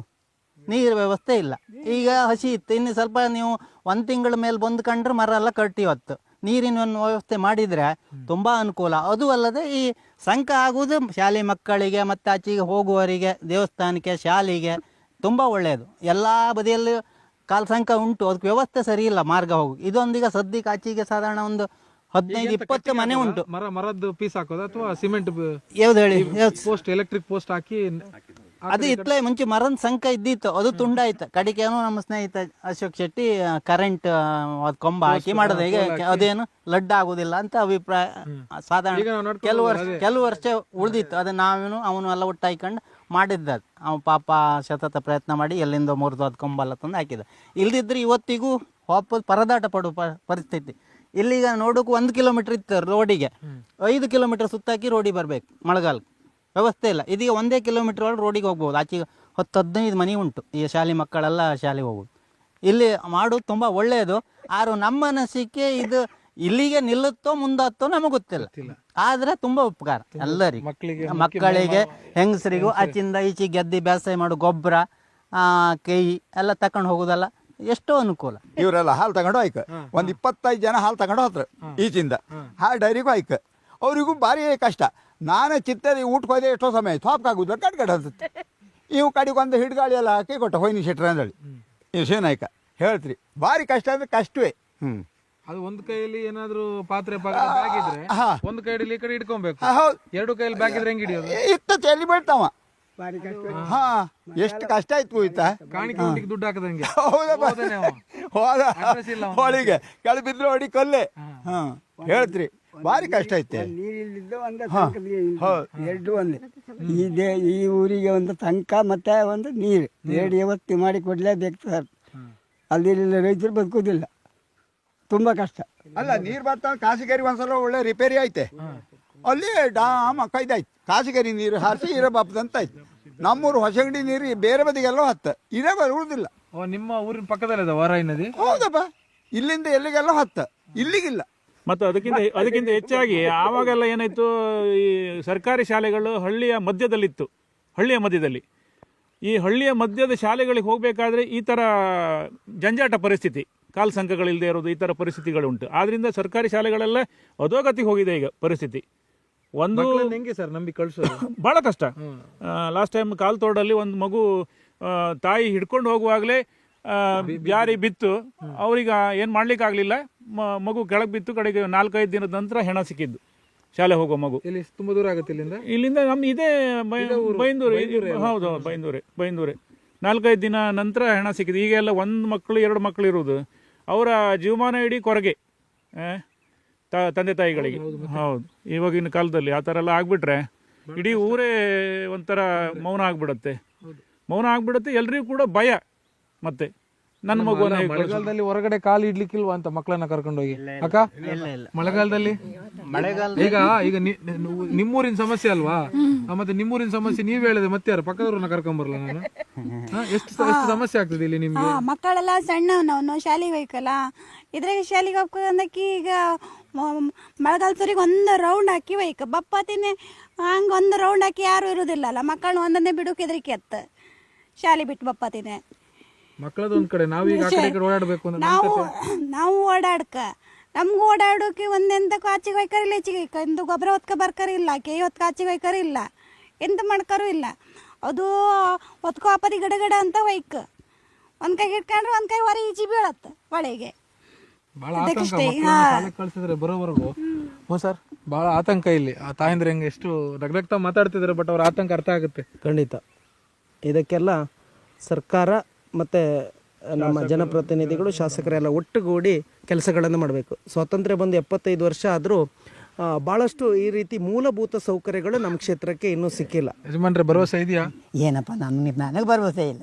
ನೀರು ವ್ಯವಸ್ಥೆ ಇಲ್ಲ. ಈಗ ಹಸಿ ಇತ್ತು, ಇನ್ನು ಸ್ವಲ್ಪ ನೀವು 1 ತಿಂಗಳ ಮೇಲೆ ಬಂದು ಕಂಡ್ರೆ ಮರ ಎಲ್ಲ ಕಟ್ಟಿ ಹೊತ್ತು ನೀರಿನ ಒಂದು ವ್ಯವಸ್ಥೆ ಮಾಡಿದರೆ ತುಂಬ ಅನುಕೂಲ. ಅದು ಅಲ್ಲದೆ ಈ ಸಂಕ ಆಗುವುದು ಶಾಲೆ ಮಕ್ಕಳಿಗೆ ಮತ್ತು ಆಚೆಗೆ ಹೋಗುವವರಿಗೆ, ದೇವಸ್ಥಾನಕ್ಕೆ, ಶಾಲೆಗೆ ತುಂಬ ಒಳ್ಳೆಯದು. ಎಲ್ಲ ಬದಿಯಲ್ಲಿ ಕಾಲು ಸಂಕ ಉಂಟು, ಅದಕ್ಕೆ ವ್ಯವಸ್ಥೆ ಸರಿ ಇಲ್ಲ ಮಾರ್ಗ ಹೋಗು. ಇದೊಂದೀಗ ಸದ್ಯಕ್ಕೆ ಆಚೆಗೆ ಸಾಧಾರಣ ಒಂದು 15-20 ಮನೆ ಉಂಟು. ಮರದ್ದು ಪೀಸ್ ಹಾಕೋದು ಅಥವಾ ಸಿಮೆಂಟ್ ಯಾವ್ದು ಹೇಳಿ? ಪೋಸ್ಟ್, ಎಲೆಕ್ಟ್ರಿಕ್ ಪೋಸ್ಟ್ ಹಾಕಿ ಅದು ಇತ್ತಲೇ ಮುಂಚೆ ಮರದ ಸಂಕ ಇದ್ದಿತ್ತು, ಅದು ತುಂಡಾಯ್ತು. ಕಡಿಕೆನು ನಮ್ಮ ಸ್ನೇಹಿತ ಅಶೋಕ್ ಶೆಟ್ಟಿ ಕರೆಂಟ್ ಕೊಂಬ ಹಾಕಿ ಮಾಡೋದು. ಈಗ ಅದೇನು ಲಡ್ಡ ಆಗುದಿಲ್ಲ ಅಂತ ಅಭಿಪ್ರಾಯ. ಸಾಧಾರಣ ಕೆಲವು ವರ್ಷ ಉಳಿದಿತ್ತು. ಅದು ನಾವೇನು ಅವನು ಎಲ್ಲ ಒಟ್ಟು ಹಾಕೊಂಡು ಮಾಡಿದ್ದ. ಅವ ಪಾಪ ಸತತ ಪ್ರಯತ್ನ ಮಾಡಿ ಎಲ್ಲಿಂದ ಮುರಿದು ಅದು ಕೊಂಬ ಎಲ್ಲ ತಂದು ಹಾಕಿದ. ಇಲ್ದಿದ್ರೆ ಇವತ್ತಿಗೂ ವಾಪಸ್ ಪರದಾಟ ಪಡುವ ಪರಿಸ್ಥಿತಿ. ಇಲ್ಲಿಗ ನೋಡೋಕೆ 1 ಕಿಲೋಮೀಟರ್ ಇತ್ತು ರೋಡಿಗೆ, 5 ಕಿಲೋಮೀಟರ್ ಸುತ್ತಾಕಿ ರೋಡಿಗೆ ಬರಬೇಕು ಮಳೆಗಾಲ. ವ್ಯವಸ್ಥೆ ಇಲ್ಲ. ಇದೀಗ 1 ಕಿಲೋಮೀಟರ್ ಒಳಗೆ ರೋಡಿಗೆ ಹೋಗ್ಬೋದು. ಆಚೆಗೆ 10-15 ಮನೆ ಉಂಟು. ಈ ಶಾಲೆ ಮಕ್ಕಳೆಲ್ಲ ಶಾಲೆಗೆ ಹೋಗೋದು. ಇಲ್ಲಿ ಮಾಡೋದು ತುಂಬ ಒಳ್ಳೆಯದು. ಆರು ನಮ್ಮ ಅನಿಸಿಕೆ ಇದು ಇಲ್ಲಿಗೆ ನಿಲ್ಲುತ್ತೋ ಮುಂದಾತ್ತೋ ನಮಗೆ ಗೊತ್ತಿಲ್ಲ. ಆದರೆ ತುಂಬ ಉಪಕಾರ ಎಲ್ಲರಿಗೂ, ಮಕ್ಕಳಿಗೆ, ಹೆಂಗಸರಿಗೂ. ಆಚಿಂದ ಈಚೆ ಗೆದ್ದಿ ಬೇಸಾಯ ಮಾಡೋ ಗೊಬ್ಬರ, ಕೈ ಎಲ್ಲ ತಕೊಂಡು ಹೋಗೋದಲ್ಲ, ಎಷ್ಟೋ ಅನುಕೂಲ. ಇವರೆಲ್ಲ ಹಾಲು ತಗೊಂಡು ಆಯ್ಕ 25 ಜನ ಹಾಲು ತಗೊಂಡು ಹೋದ್ರು ಈಚಿಂದ. ಹಾಲು ಡೈರಿಗೂ ಆಯ್ಕ. ಅವರಿಗೂ ಭಾರಿ ಕಷ್ಟ. ನಾನು ಚಿತ್ತದ ಊಟಕ್ಕೆ ಹೋದೆ, ಎಷ್ಟೋ ಸಮಯ ಥಾಪ್ಕಾಗುದು ಕಟ್ ಹತ್ತುತ್ತೆ. ಇವು ಕಡೆಗೊಂದು ಹಿಡ್ಗಾಳಿ ಎಲ್ಲ ಹಾಕಿ ಕೊಟ್ಟ ಹೋಯ್ನಿ ಶೆಟ್ರ ಅಂದೇಳಿ ಇವು ಸೇನಾಯ್ಕ ಹೇಳ್ತ್ರಿ. ಭಾರಿ ಕಷ್ಟ ಅಂದ್ರೆ ಕಷ್ಟವೇ. ಅದು ಒಂದು ಕೈಯಲ್ಲಿ ಏನಾದ್ರು ಪಾತ್ರೆ ಇದ್ರೆ ಒಂದು ಕೈಯಲ್ಲಿ ಈ ಕಡೆ ಇಟ್ಕೊಬೇಕು, ಎರಡು ಕೈಯಲ್ಲಿ ಬ್ಯಾಗ್ ಇದ್ರೆ ಹೆಂಗ್ ಹಿಡಿಯೋದು? ಇತ್ತ ಚೆಲ್ಲಿ ಬೀಳ್ತಾವ. ಹಾ, ಎಷ್ಟು ಕಷ್ಟ ಆಯ್ತು ಹೋಯ್ತಾ. ಕಾಣಿಕೆ ಹೊಟ್ಟಿಗೆ ದುಡ್ಡು ಹಾಕದಂಗೆ ಹೋದ ಹೋಳಿಗೆ ಕೆಳ ಬಿದ್ರೆ ಹೊಡಿ ಕೊಲ್ಲೆ. ಹಾ ಹೇಳ್ತ್ರಿ, ಭಾರಿ ಕಷ್ಟ ಐತೆ. ನೀರಿಲ್ಲಿದ್ದ ಎರಡು ಒಂದೇ. ಈ ಊರಿಗೆ ಒಂದು ತನಕ ಮತ್ತೆ ಒಂದು ನೀರು ಎರಡು ವ್ಯವಸ್ಥೆ ಮಾಡಿ ಕೊಡ್ಲೇಬೇಕು ಸರ್. ಅಲ್ಲಿ ರೈತರು ಬದುಕೋದಿಲ್ಲ, ತುಂಬಾ ಕಷ್ಟ. ಅಲ್ಲ, ನೀರು ಬರ್ತಾವ. ಕಾಸಿಗೇರಿ ಒಂದ್ಸಲ ಒಳ್ಳೆ ರಿಪೇರಿ ಐತೆ. ಅಲ್ಲಿ ಡಾಮ್ ಕೈದಾಯ್ತು. ಕಾಸಿಗೇರಿ ನೀರು ಹಾರಿಸಿ ಇರಬಾರ್ದಂತ ಆಯ್ತು. ನಮ್ಮೂರು ಹೊಸಗಡಿ ನೀರು ಬೇರೆ ಬದಿಗೆಲ್ಲ ಇರೇ ಬರುವುದಿಲ್ಲ. ನಿಮ್ಮ ಊರಿನ ಪಕ್ಕದಲ್ಲಿದೆ ವಾರಾಯಿ ನದಿ. ಹೌದಪ್ಪ, ಇಲ್ಲಿಂದ ಎಲ್ಲಿಗೆಲ್ಲ ಇಲ್ಲಿಗಿಲ್ಲ. ಮತ್ತು ಅದಕ್ಕಿಂತ ಹೆಚ್ಚಾಗಿ ಆವಾಗೆಲ್ಲ ಏನಾಯ್ತು, ಈ ಸರ್ಕಾರಿ ಶಾಲೆಗಳು ಹಳ್ಳಿಯ ಮಧ್ಯದಲ್ಲಿತ್ತು. ಈ ಹಳ್ಳಿಯ ಮಧ್ಯದ ಶಾಲೆಗಳಿಗೆ ಹೋಗಬೇಕಾದ್ರೆ ಈ ಥರ ಜಂಜಾಟ ಪರಿಸ್ಥಿತಿ, ಕಾಲು ಸಂಕಗಳಿಲ್ಲದೆ ಇರೋದು, ಈ ಥರ ಪರಿಸ್ಥಿತಿಗಳುಂಟು. ಆದ್ದರಿಂದ ಸರ್ಕಾರಿ ಶಾಲೆಗಳೆಲ್ಲ ಅಧೋಗತಿ ಹೋಗಿದೆ ಈಗ ಪರಿಸ್ಥಿತಿ. ಒಂದು ಹೆಂಗೆ ಸರ್ ನಂಬಿ ಕಳ್ಸೋದು? ಭಾಳ ಕಷ್ಟ. ಲಾಸ್ಟ್ ಟೈಮ್ ಕಾಲ್ ತೋಡಲ್ಲಿ ಒಂದು ಮಗು ತಾಯಿ ಹಿಡ್ಕೊಂಡು ಹೋಗುವಾಗಲೇ ಬ್ಯಾರಿ ಬಿತ್ತು. ಅವ್ರಿಗೆ ಏನು ಮಾಡ್ಲಿಕ್ಕೆ ಆಗಲಿಲ್ಲ. ಮಗು ಕೆಳಗೆ ಬಿತ್ತು. ಕಡೆಗೆ 4-5 ದಿನದ ನಂತರ ಹೆಣ ಸಿಕ್ಕಿದ್ದು. ಶಾಲೆ ಹೋಗೋ ಮಗು. ಇಲ್ಲಿ ತುಂಬ ದೂರ ಆಗುತ್ತೆ ಇಲ್ಲಿಂದ ನಮ್ಮ ಇದೇ ಬೈಂದೂರು. ಹೌದು, ಬೈಂದೂರೆ. 4-5 ದಿನ ನಂತರ ಹೆಣ ಸಿಕ್ಕಿದ್ದು. ಈಗೆಲ್ಲ 1 ಮಕ್ಕಳು 2 ಮಕ್ಕಳು ಇರುವುದು. ಅವರ ಜೀವಮಾನ ಇಡೀ ಕೊರಗೆ ತಂದೆ ತಾಯಿಗಳಿಗೆ. ಹೌದು, ಇವಾಗಿನ ಕಾಲದಲ್ಲಿ ಆ ಥರ ಎಲ್ಲ ಆಗ್ಬಿಟ್ರೆ ಇಡೀ ಊರೇ ಒಂಥರ ಮೌನ ಆಗ್ಬಿಡತ್ತೆ. ಎಲ್ರಿಗೂ ಕೂಡ ಭಯ. ಮತ್ತೆ ನನ್ನ ಮಗುವನ್ನ ಮಳೆಗಾಲದಲ್ಲಿ ಹೊರಗಡೆ ಕಾಲು ಇಡ್ಲಿಕ್ಕಿಲ್ವಾ ಅಂತ ಮಕ್ಕಳನ್ನ ಕರ್ಕೊಂಡೋಗಿ? ಅಕ್ಕ, ಮಳೆಗಾಲದಲ್ಲಿ ಈಗ ನಿಮ್ಮೂರಿನ ಸಮಸ್ಯೆ ಅಲ್ವಾ? ಮತ್ತೆ ನಿಮ್ಮೂರಿನ ಸಮಸ್ಯೆ ನೀವ್ ಹೇಳಿದೆ, ಮತ್ತೆ ಯಾರು ಪಕ್ಕದವ್ರನ್ನ ಕರ್ಕೊಂಬರ್ಲ ನಾನು? ಎಷ್ಟು ಸಮಸ್ಯೆ ಆಗ್ತದೆ ಇಲ್ಲಿ ನಿಮ್ಗೆ? ಮಕ್ಕಳೆಲ್ಲ ಸಣ್ಣವನವನು ಶಾಲೆಗೆ ಹೋಯ್ಕಲ್ಲ. ಇದ್ರಾಗ ಶಾಲೆಗೆ ಹೋಗ್ಬೇಕಂದಕ್ಕೆ ಈಗ ಮಳೆಗಾಲ ಸರಿಗೆ 1 ರೌಂಡ್ ಹಾಕಿ ಹೋಯ್ಕ ಬಪ್ಪತಿನೇ. ಹಂಗೆ 1 ರೌಂಡ್ ಹಾಕಿ ಯಾರು ಇರೋದಿಲ್ಲಲ್ಲ. ಮಕ್ಕಳನ್ನ ಒಂದೊಂದೇ ಬಿಡೋಕೆ ಹೆದರಿಕೆ ಅತ್ತ ಶಾಲೆ ಬಿಟ್ಟು ಬಪ್ಪತಿನೇ. ಮಕ್ಕಳದ ಒಂದ್ ಕಡೆ ನಾವೀಗ ಓಡಾಡ್ಬೇಕು ನಾವು ಓಡಾಡ್ಕ ನಮ್ಗೂ ಓಡಾಡೋಕೆ ಒಂದೆಂತಕ್ಕೂ ಆಚೆಗೆ ಹೋಯ್ಕರಿಲ್ಲ, ಈಚೆಗೆ ಹೋಯ್ಕ ಎಂದು ಗೊಬ್ಬರ ಹೊತ್ಕ ಬರ್ಕರಿಲ್ಲ, ಕೇಯಿ ಹೊತ್ಕ ಆಚೆಗೆ ಹೋಯ್ಕರಿಲ್ಲ, ಎಂತ ಮಾಡ್ಕರೂ ಇಲ್ಲ. ಅದು ಹೊತ್ಕೋ ಅಪದಿ ಗಡಗಡ ಅಂತ ಹೋಯ್ಕ ಒಂದ್ ಕೈ ಇಟ್ಕೊಂಡ್ರೆ ಒಂದ್ ಕೈ ಹೊರ ಈಚೆ ಬೀಳತ್ತ ಒಳಗೆ. ಕಳ್ಸಿದ್ರೆ ಬರೋವರೆಗೂ ಸರ್ ಬಹಳ ಆತಂಕ ಇಲ್ಲಿ. ಆ ತಾಯಂದ್ರೆ ಹೆಂಗೆ ಎಷ್ಟು ರಗ್ರಗ್ತಾ ಮಾತಾಡ್ತಿದ್ದಾರೆ, ಬಟ್ ಅವ್ರ ಆತಂಕ ಅರ್ಥ ಆಗುತ್ತೆ. ಖಂಡಿತ. ಇದಕ್ಕೆಲ್ಲ ಸರ್ಕಾರ ಮತ್ತು ನಮ್ಮ ಜನಪ್ರತಿನಿಧಿಗಳು, ಶಾಸಕರೆಲ್ಲ ಒಟ್ಟುಗೂಡಿ ಕೆಲಸಗಳನ್ನು ಮಾಡಬೇಕು. ಸ್ವಾತಂತ್ರ್ಯ ಬಂದು 75 ವರ್ಷ ಆದರೂ ಭಾಳಷ್ಟು ಈ ರೀತಿ ಮೂಲಭೂತ ಸೌಕರ್ಯಗಳು ನಮ್ಮ ಕ್ಷೇತ್ರಕ್ಕೆ ಇನ್ನೂ ಸಿಕ್ಕಿಲ್ಲ. ಯಜಮಾನ್ರೆ, ಭರವಸೆ ಇದೆಯಾ? ಏನಪ್ಪ, ನನಗೆ ಭರವಸೆ ಇಲ್ಲ.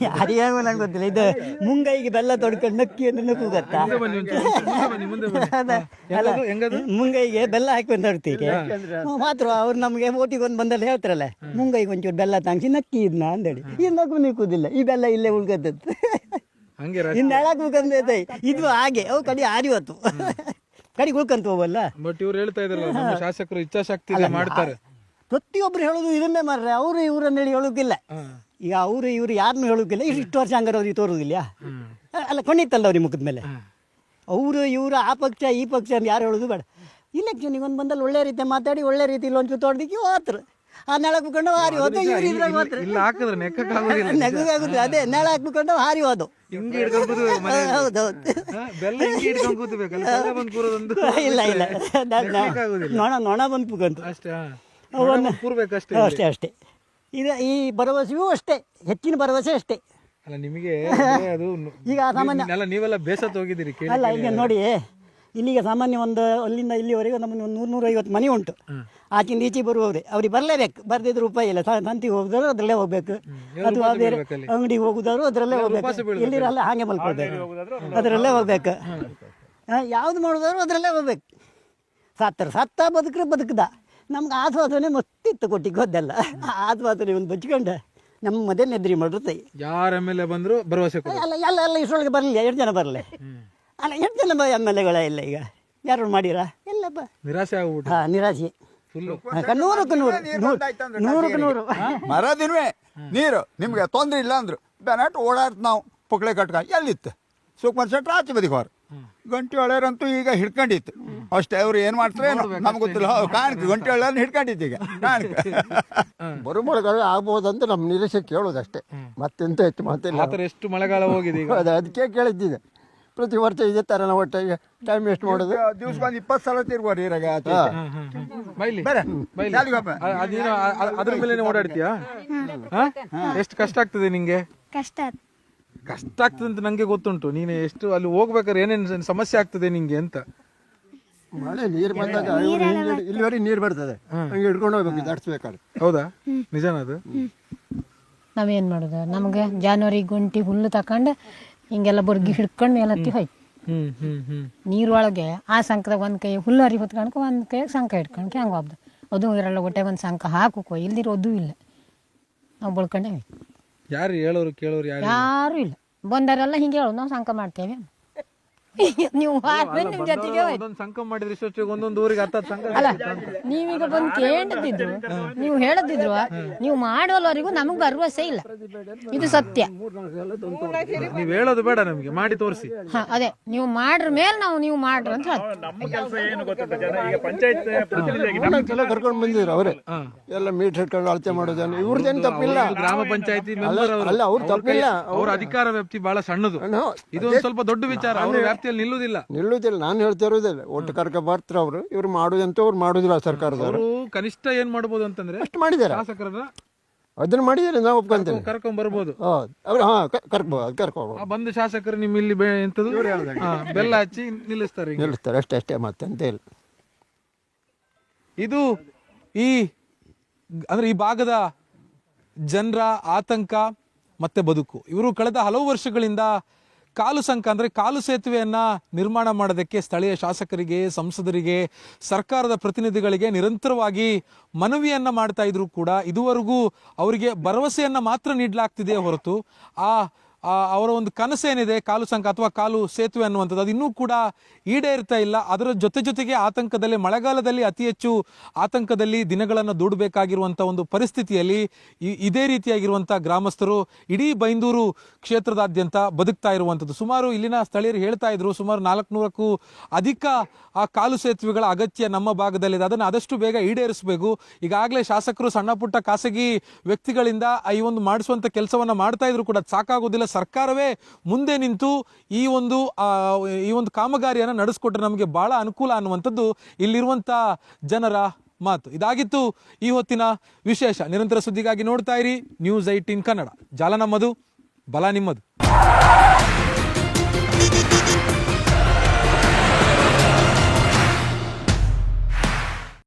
ಯಾರಿಗೂ ನಂಗೆ ಗೊತ್ತಿಲ್ಲ. ಇದು ಮುಂಗೈಗೆ ಬೆಲ್ಲ ತೊಡ್ಕೊಂಡು ನಕ್ಕಿ ಅಂದ್ರೆ ನಕ್ಕು ಗೊತ್ತಾ? ಮುಂಗೈಗೆ ಬೆಲ್ಲ ಹಾಕಿ ನೋಡ್ತೀವಿ ಮಾತ್ರ. ಅವ್ರು ನಮಗೆ ಓಟಿಗೆ ಒಂದು ಬಂದಲ್ಲಿ ಹೇಳ್ತಾರಲ್ಲ, ಮುಂಗೈಗೆ ಒಂಚೂರು ಬೆಲ್ಲ ತಾಂಗಿಸಿ ನಕ್ಕಿ ಇದನ್ನ ಅಂದೇಳಿ. ಈ ನಗು ನಿಕ್ಕುದಿಲ್ಲ, ಈ ಬೆಲ್ಲ ಇಲ್ಲೇ ಉಳ್ಕತ್ತದ್ದು. ಇನ್ನು ಹೇಳಕ್ಬೇಕಂದ್ರೆ ಇದು ಹಾಗೆ ಅವು ಕಡಿ ಆರಿವತ್ತು ಕಡಿಗೆ ಉಳ್ಕಂತ ಹೋಗಲ್ಲ. ಬಟ್ ಇವ್ರು ಹೇಳ್ತಾ ಇದ್ರಲ್ಲ, ನಮ್ಮ ಶಾಸಕರು ಇಚ್ಛಾಶಕ್ತಿ ಮಾಡ್ತಾರೆ. ಪ್ರತಿಯೊಬ್ರು ಹೇಳೋದು ಇದನ್ನೇ ಮಾಡ್ರೆ. ಅವರು ಇವ್ರನ್ನೇಳಿ ಹೇಳೋಕಿಲ್ಲ. ಈಗ ಇವ್ರು ಯಾರನ್ನು ಹೇಳೋಕಿಲ್ಲ. ಇಷ್ಟು ವರ್ಷ ಹಂಗಾರೆ ಅವ್ರಿಗೆ ತೋರುದಿಲ್ಲ ಅಲ್ಲ, ಕೊಣಿತ್ತಲ್ಲ ಅವ್ರಿಗೆ ಮುಖದ ಮೇಲೆ. ಅವರು ಇವರು ಆ ಪಕ್ಷ ಈ ಪಕ್ಷ ಅಂತ ಯಾರು ಹೇಳೋದು ಬೇಡ. ಇಲೆಕ್ಷನಿಗೆ ಒಂದು ಬಂದಲ್ಲಿ ಒಳ್ಳೆ ರೀತಿ ಮಾತಾಡಿ ಒಳ್ಳೆ ರೀತಿಲಿ ಒಂಚೂರು ತೊಡ್ದಿಕ್ಕೆ ಹೋತ್ರ ಆ ನೆಲ ಹಾಕ್ಬಿಕೊಂಡು ಹಾರಿ ಹೋದ ಇವ್ರು ಇದ್ರಾಗ ಹೋತ್ರ ಇಲ್ಲ ಹಾಕಿದ್ರೆ ನೆಕ್ಕಾಗೋದಿಲ್ಲ. ನೆಗಗಾಗುತ್ತೆ ಅದೇ ನೆಲ ಹಾಕ್ಬಿಕೊಂಡು ಹಾರಿ ಹೋದು. ಹಿಂಗೆ ಹಿಡ್ಕೊಂಡ್ ಕೂತ್ಬೇಕು ಮನೆಯಲ್ಲಿ. ಹೌದೌದು. ಬೆಲ್ಲ ಹಿಂಗೆ ಹಿಡ್ಕೊಂಡ್ ಕೂತ್ಬೇಕಲ್ಲ, ತಲೆ ಬಂದು ಕೂರೋದೊಂದು ಇಲ್ಲ ಇಲ್ಲ ನೆಕ್ಕಾಗೋದಿಲ್ಲ. ನೊಣ ಬಂದು ಕೂಗಂತು ಅಷ್ಟೇ ಅವನ್ನ ಕೂರ್ಬೇಕಷ್ಟೇ. ಅಷ್ಟೇ ಅಷ್ಟೇ. ಇದು ಈ ಭರವಸೆಯೂ ಅಷ್ಟೇ, ಹೆಚ್ಚಿನ ಭರವಸೆ ಅಷ್ಟೇ. ಅಲ್ಲ ನಿಮಗೆ ಅದು ಈಗ ಸಾಮಾನ್ಯ ನೀವೆಲ್ಲ ಬೇಸತ್ತು ಹೋಗಿದ್ದೀರಿ ಕೇಳಿ. ಅಲ್ಲ ಈಗ ನೋಡಿ, ಇಲ್ಲಿಗೆ ಸಾಮಾನ್ಯ ಒಂದು ಅಲ್ಲಿಂದ ಇಲ್ಲಿವರೆಗೆ ನಮ್ಮನ್ನು ಒಂದು 100-150 ಮನೆ ಉಂಟು. ಆಚಿಂದ ಈಚೆ ಬರುವವ್ರೆ ಅವ್ರಿಗೆ ಬರಲೇಬೇಕು, ಬರ್ದಿದ್ರೆ ಉಪಾಯ ಇಲ್ಲ. ಸಂತಿಗೆ ಹೋಗಿದ್ರು ಅದರಲ್ಲೇ ಹೋಗ್ಬೇಕು, ಅಥವಾ ಬೇರೆ ಅಂಗಡಿಗೆ ಹೋಗುದಾದ್ರು ಅದರಲ್ಲೇ ಹೋಗ್ಬೇಕು. ಎಲ್ಲಿರಲ್ಲ ಹಾಗೆ ಮಲ್ಕೊಳ್ಬೇಕು, ಅದರಲ್ಲೇ ಹೋಗ್ಬೇಕು. ಯಾವ್ದು ಮಾಡೋದಾದ್ರು ಅದರಲ್ಲೇ ಹೋಗ್ಬೇಕು. ಸತ್ತ ಬದುಕ್ರೆ ಬದುಕದ. ನಮ್ಗೆ ಆಸ್ವಾದನೆ ಮತ್ತಿತ್ತು ಕೊಟ್ಟಿಗೆ ಹೋದೆಲ್ಲ ಆಸ್ವಾದನೆ ಒಂದು ಬಚ್ಕೊಂಡು ನಮ್ಮ ಮಧ್ಯ ಎದ್ರಿ ಮಾಡಿರುತ್ತೆ. ಯಾರ ಮೇಲೆ ಬಂದ್ರು ಭರವಸೆ ಅಲ್ಲ ಎಲ್ಲ ಎಲ್ಲ ಇಷ್ಟೊಳಗೆ ಬರಲಿ, 2 ಜನ ಬರಲಿ. ಅಲ್ಲ 2 ಜನ ಎಮ್ ಎಲ್ ಎಗಳ ಇಲ್ಲ ಈಗ ಯಾರು ಮಾಡಿರಾ ಎಲ್ಲಪ್ಪ. ನಿರಾಸೆ ಆಗ್ಬಿಟ್ಟು. ಹಾಂ ನಿರಾಶೆ ನೂರಕ್ಕೆ ನೂರು. ಮರದಿನ್ವೇ ನೀರು ನಿಮ್ಗೆ ತೊಂದ್ರೆ ಇಲ್ಲ ಅಂದ್ರು ಬೆನಟ್ ಓಡಾಡ್ತ ನಾವು ಪುಕ್ಳೆ ಕಟ್ಕ ಎಲ್ಲಿತ್ತು. ಸುಕುಮಾರ್ ಶೆಟ್ರ್ ಆಚೆ ಬದಿಗೆ ಹೋರ್ ಗಂಟೆ ಹೊಳೆಯರಂತೂ ಈಗ ಹಿಡ್ಕೊಂಡಿತ್ತು ಅಷ್ಟೇ. ಅವ್ರು ಏನು ಮಾಡ್ತಾರೆ ನಮ್ಗೆ ಗೊತ್ತಿಲ್ಲ. ಕಾಣಕ್ಕೆ ಗಂಟೆ ಹೊಳೆಯನ್ನ ಹಿಡ್ಕೊಂಡಿತ್ತು ಈಗ ಕಾಣಕ್ಕೆ. ಬರುಮಳೆಗಾಲ ಆಗ್ಬೋದಂತ ನಮ್ಮ ನಿರೀಕ್ಷೆ ಕೇಳೋದಷ್ಟೇ, ಮತ್ತೆಂತ ಹೆಚ್ಚು ಮಾತಿಲ್ಲ. ಎಷ್ಟು ಮಳೆಗಾಲ ಹೋಗಿದೆ ಈಗ. ಅದಕ್ಕೆ ಕೇಳಿದ್ದಿದೆ. ಪ್ರತಿ ವರ್ಷ ಇದೇ ಥರ ನಾವು ಒಟ್ಟಿಗೆ ಟೈಮ್ ವೇಸ್ಟ್ ಮಾಡೋದು. ದಿವ್ಸಕ್ಕೊಂದು 20 ಸಲ ತಿರ್ಗೋರಿ ಇರಾಗ ಬೈಲಿ ಅದ್ರ ಮೇಲೆ ಓಡಾಡ್ತೀಯಾ? ಎಷ್ಟು ಕಷ್ಟ ಆಗ್ತದೆ ನಿಂಗೆ? ಕಷ್ಟ ಆಗ್ತದೆ ಅಂತ ನಂಗೆ ಗೊತ್ತುಂಟು. ನೀನು ಎಷ್ಟು ಅಲ್ಲಿ ಹೋಗ್ಬೇಕಾದ್ರೆ ಏನೇನು ಸಮಸ್ಯೆ ಆಗ್ತದೆ ನಿಂಗೆ ಅಂತ. ಮಳೆ ನೀರು ಬಂದಾಗ ಇಲ್ಲಿವರೆಗೆ ನೀರು ಬರ್ತದೆ, ಹಂಗೆ ಹಿಡ್ಕೊಂಡು ಹೋಗ್ಬೇಕು ದಾಟಿಸ್ಬೇಕಾದ್ರೆ. ಹೌದಾ? ನಿಜನದು? ನಾವೇನು ಮಾಡೋದು, ನಮ್ಗೆ ಜಾನುವಾರಿ ಗುಂಟಿ ಹುಲ್ಲು ತಕೊಂಡು ಹಿಂಗೆಲ್ಲ ಬುರ್ಗಿ ಹಿಡ್ಕೊಂಡು ಮೇಲತ್ತಿ ಹೋಯ್ತು. ನೀರೊಳಗೆ ಆ ಸಂಕದಾಗ ಒಂದು ಕೈ ಹುಲ್ಲು ಹರಿ ಹೊತ್ಕೊಂಡ್ಕೊ, ಒಂದು ಕೈ ಸಂಕ ಹಿಡ್ಕೊಂಡ್ಕೆ ಹಂಗೆ ಹೋಗ್ದು. ಅದು ಇರಲ್ಲ ಹೊಟ್ಟೆಗೆ ಒಂದು ಸಂಕ ಹಾಕೋ, ಇಲ್ದಿರೋದು ಇಲ್ಲ. ನಾವು ಬಳ್ಕೊಂಡೇ ಹೋಯ್ತು. ಯಾರು ಹೇಳೋರು ಕೇಳೋರು ಯಾರು ಇಲ್ಲ. ಬಂದವರೆಲ್ಲ ಹಿಂಗೆ ಹೇಳೋದು, ನಾವು ಸಂಕ ಮಾಡ್ತೇವೆ. ನೀವು ನಿಮ್ಮ ಜೊತೆಗೆ ಹೋಯ್ತು. ಸಂಕ ಮಾಡಿದ್ರೆ ಇಷ್ಟೊತ್ತಿಗೆ ಒಂದೊಂದು ಊರಿಗೆ 10 ಸಂಕ. ಅಲ್ಲ ನೀವೀಗ ಬಂದು ಕೇಳಿದ್ರು, ನೀವು ಹೇಳದಿದ್ರು, ನೀವು ಮಾಡೋವರೆಗೂ ನಮಗೆ ಭರವಸೆ ಇಲ್ಲ. ಇದು ಸತ್ಯ. ನೀವು ಹೇಳೋದು ಬೇಡ, ನಮಗೆ ಮಾಡಿ ತೋರಿಸಿ. ಅದೇ ನೀವು ಮಾಡ್ರ ಮೇಲೆ ನೀವು ಮಾಡ್ರ ಅಂತ ಹೇಳಿ. ನಮ್ಮ ಕೆಲಸ ಏನು ಗೊತ್ತಿಲ್ಲ ಜನ ಈಗ ಪಂಚಾಯತ್ ಪ್ರತಿನಿಧಿಯಾಗಿ ಕರ್ಕೊಂಡು ಬಂದಿದ್ರು ಅವರೇ ಎಲ್ಲ ಮೀಟ್ ಹಿಡ್ಕೊಂಡು ಅಳತೆ ಮಾಡೋದನ್ನು. ಇವ್ರದ್ದೇನು ತಪ್ಪಿಲ್ಲ. ಗ್ರಾಮ ಪಂಚಾಯತಿ ಮೆಂಬರ್ ಅಲ್ಲ ಅವ್ರು ತಪ್ಪಿಲ್ಲ. ಅವ್ರ ಅಧಿಕಾರ ವ್ಯಾಪ್ತಿ ಬಹಳ ಸಣ್ಣದು. ಇದು ಸ್ವಲ್ಪ ದೊಡ್ಡ ವಿಚಾರ. ಅವ್ರ ವ್ಯಾಪ್ತಿಯಲ್ಲಿ ನಿಲ್ಲುವುದಿಲ್ಲ. ನಾನು ಹೇಳ್ತಾ ಇರೋದಿಲ್ಲ. ಒಟ್ಟು ಕರ್ಕ ಬರ್ತಾರೆ ಅವರು, ಇವ್ರು ಮಾಡುದಂತ ಅವ್ರು ಮಾಡುದಿಲ್ಲ. ಸರ್ಕಾರದವರು ಕನಿಷ್ಠ ಏನ್ ಮಾಡ್ಬೋದು ಅಂತಂದ್ರೆ ಅಷ್ಟು ಮಾಡಿದ್ದಾರೆ, ಶಾಸಕರನ್ನ ಅದನ್ನ ಮಾಡಿದ್ದಾರೆ. ನಾವು ಒಪ್ಕೊಂತೇವೆ, ಕರ್ಕೊಂಡ್ ಬರ್ಬೋದು. ಅವ್ರು ಕರ್ಕೋಬಹುದು. ಬಂದು ಶಾಸಕರು ನಿಮ್ಮ ಇಲ್ಲಿ ಎಂತದು ಬೆಲ್ಲ ಹಚ್ಚಿ ನಿಲ್ಲಿಸ್ತಾರೆ ಅಷ್ಟೇ ಮತ್ತೆ ಅಂತ ಇಲ್ಲ. ಇದು ಈ ಭಾಗದ ಜನರ ಆತಂಕ ಮತ್ತೆ ಬದುಕು. ಇವರು ಕಳೆದ ಹಲವು ವರ್ಷಗಳಿಂದ ಕಾಲು ಸಂಕ ಅಂದರೆ ಕಾಲು ಸೇತುವೆಯನ್ನ ನಿರ್ಮಾಣ ಮಾಡೋದಕ್ಕೆ ಸ್ಥಳೀಯ ಶಾಸಕರಿಗೆ, ಸಂಸದರಿಗೆ, ಸರ್ಕಾರದ ಪ್ರತಿನಿಧಿಗಳಿಗೆ ನಿರಂತರವಾಗಿ ಮನವಿಯನ್ನ ಮಾಡ್ತಾ ಇದ್ರು ಕೂಡ ಇದುವರೆಗೂ ಅವರಿಗೆ ಭರವಸೆಯನ್ನ ಮಾತ್ರ ನೀಡಲಾಗ್ತಿದೆ ಹೊರತು ಅವರ ಒಂದು ಕನಸೇನಿದೆ ಕಾಲು ಸಂಕ ಅಥವಾ ಕಾಲು ಸೇತುವೆ ಅನ್ನುವಂಥದ್ದು ಅದು ಇನ್ನೂ ಕೂಡ ಈಡೇರ್ತಾ ಇಲ್ಲ. ಅದರ ಜೊತೆಗೆ ಆತಂಕದಲ್ಲಿ, ಮಳೆಗಾಲದಲ್ಲಿ ಅತಿ ಹೆಚ್ಚು ಆತಂಕದಲ್ಲಿ ದಿನಗಳನ್ನು ದೂಡಬೇಕಾಗಿರುವಂಥ ಒಂದು ಪರಿಸ್ಥಿತಿಯಲ್ಲಿ ಇದೇ ರೀತಿಯಾಗಿರುವಂಥ ಗ್ರಾಮಸ್ಥರು ಇಡೀ ಬೈಂದೂರು ಕ್ಷೇತ್ರದಾದ್ಯಂತ ಬದುಕ್ತಾ ಇರುವಂಥದ್ದು. ಸುಮಾರು ಇಲ್ಲಿನ ಸ್ಥಳೀಯರು ಹೇಳ್ತಾ ಇದ್ರು, ಸುಮಾರು 400ಕ್ಕೂ ಅಧಿಕ ಆ ಕಾಲು ಸೇತುವೆಗಳ ಅಗತ್ಯ ನಮ್ಮ ಭಾಗದಲ್ಲಿದೆ. ಅದನ್ನು ಆದಷ್ಟು ಬೇಗ ಈಡೇರಿಸಬೇಕು. ಈಗಾಗಲೇ ಶಾಸಕರು ಸಣ್ಣ ಪುಟ್ಟ ಖಾಸಗಿ ವ್ಯಕ್ತಿಗಳಿಂದ ಈ ಒಂದು ಮಾಡಿಸುವಂಥ ಕೆಲಸವನ್ನು ಮಾಡ್ತಾ ಇದ್ರು ಕೂಡ ಸಾಕಾಗೋದಿಲ್ಲ. ಸರ್ಕಾರವೇ ಮುಂದೆ ನಿಂತು ಈ ಒಂದು ಕಾಮಗಾರಿಯನ್ನು ನಡೆಸ್ಕೊಟ್ರೆ ನಮಗೆ ಬಹಳ ಅನುಕೂಲ ಅನ್ನುವಂಥದ್ದು ಇಲ್ಲಿರುವಂಥ ಜನರ ಮಾತು. ಇದಾಗಿತ್ತು ಈ ಹೊತ್ತಿನ ವಿಶೇಷ. ನಿರಂತರ ಸುದ್ದಿಗಾಗಿ ನೋಡ್ತಾ ಇರಿ News 18 ಕನ್ನಡ. ಜಾಲ ನಮ್ಮದು, ಬಲ ನಿಮ್ಮದು.